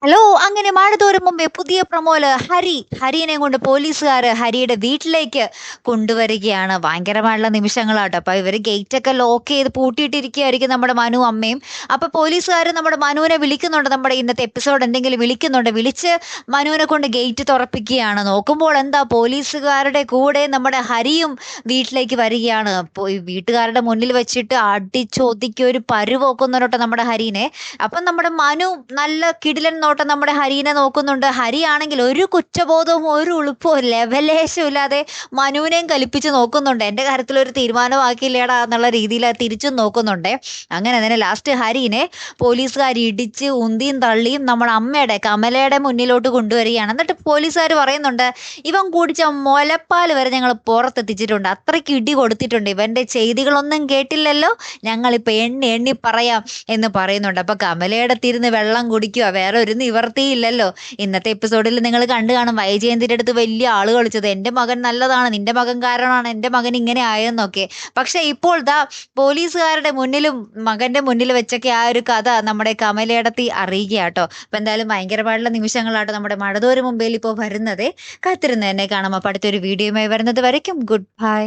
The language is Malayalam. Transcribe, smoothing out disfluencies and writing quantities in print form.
ഹലോ! അങ്ങനെ മഴ തോരും മുമ്പേ പുതിയ പ്രൊമോയില് ഹരീനെയും കൊണ്ട് പോലീസുകാര് ഹരിയുടെ വീട്ടിലേക്ക് കൊണ്ടുവരികയാണ്. ഭയങ്കരമായിട്ടുള്ള നിമിഷങ്ങളാട്ടോ. അപ്പൊ ഇവര് ഗേറ്റൊക്കെ ലോക്ക് ചെയ്ത് പൂട്ടിയിട്ടിരിക്കുകയായിരിക്കും നമ്മുടെ മനുവും അമ്മയും. അപ്പൊ പോലീസുകാര് നമ്മുടെ മനുവിനെ വിളിക്കുന്നുണ്ട്. നമ്മുടെ ഇന്നത്തെ എപ്പിസോഡ് എന്തെങ്കിലും വിളിക്കുന്നുണ്ട്. വിളിച്ച് മനുവിനെ കൊണ്ട് ഗേറ്റ് തുറപ്പിക്കുകയാണ്. നോക്കുമ്പോൾ എന്താ പോലീസുകാരുടെ കൂടെ നമ്മുടെ ഹരിയും വീട്ടിലേക്ക് വരികയാണ്. അപ്പൊ ഈ വീട്ടുകാരുടെ മുന്നിൽ വെച്ചിട്ട് അടിച്ചൊതുക്കി ഒരു പരുവോക്കുന്നുണ്ട് നമ്മുടെ ഹരീനെ. അപ്പം നമ്മുടെ മനു നല്ല കിടിലൻ നോട്ടം നമ്മുടെ ഹരീനെ നോക്കുന്നുണ്ട്. ഹരിയാണെങ്കിൽ ഒരു കുറ്റബോധവും ഒരു ഉളുപ്പോ ലെവലേശം ഇല്ലാതെ മനുവിനെയും കലിപ്പിച്ച് നോക്കുന്നുണ്ട്. എൻ്റെ കാര്യത്തിൽ ഒരു തീരുമാനമാക്കിയില്ലേടാ എന്നുള്ള രീതിയിൽ തിരിച്ചും നോക്കുന്നുണ്ടേ. അങ്ങനെ തന്നെ ലാസ്റ്റ് ഹരീനെ പോലീസുകാർ ഇടിച്ച് ഉന്തിയും തള്ളിയും നമ്മുടെ അമ്മയുടെ കമലയുടെ മുന്നിലോട്ട് കൊണ്ടുവരികയാണ്. എന്നിട്ട് പോലീസുകാർ പറയുന്നുണ്ട്, ഇവൻ കുടിച്ച മുലപ്പാൽ വരെ ഞങ്ങൾ പുറത്തെത്തിച്ചിട്ടുണ്ട്, അത്രയ്ക്ക് ഇടി കൊടുത്തിട്ടുണ്ട്, ഇവന്റെ ചെയ്തികളൊന്നും കേട്ടില്ലല്ലോ, ഞങ്ങളിപ്പോൾ എണ്ണി എണ്ണി പറയാം എന്ന് പറയുന്നുണ്ട്. അപ്പൊ കമലയുടെ തിരുന്ന് വെള്ളം കുടിക്കുക, വേറെ ഒരു നിവർത്തിയില്ലല്ലോ. ഇന്നത്തെ എപ്പിസോഡിൽ നിങ്ങൾ കണ്ടു കാണും വൈജയന്തിന്റെ അടുത്ത് വലിയ ആള് കളിച്ചത്, എന്റെ മകൻ നല്ലതാണ്, നിന്റെ മകൻ കാരണമാണ് എന്റെ മകൻ ഇങ്ങനെ ആയെന്നൊക്കെ. പക്ഷെ ഇപ്പോൾ ദാ പോലീസുകാരുടെ മുന്നിലും മകന്റെ മുന്നിൽ വെച്ചൊക്കെ ആ ഒരു കഥ നമ്മുടെ കമലയിടത്തി അറിയുകയാട്ടോ. അപ്പൊ എന്തായാലും ഭയങ്കരമായിട്ടുള്ള നിമിഷങ്ങളാട്ടോ നമ്മുടെ മഴതോര് മുമ്പേൽ ഇപ്പോൾ വരുന്നത്. കാത്തിരുന്ന് എന്നെ കാണാം. അപ്പൊ അടുത്തൊരു വീഡിയോയുമായി വരുന്നത് വരയ്ക്കും ഗുഡ് ബൈ.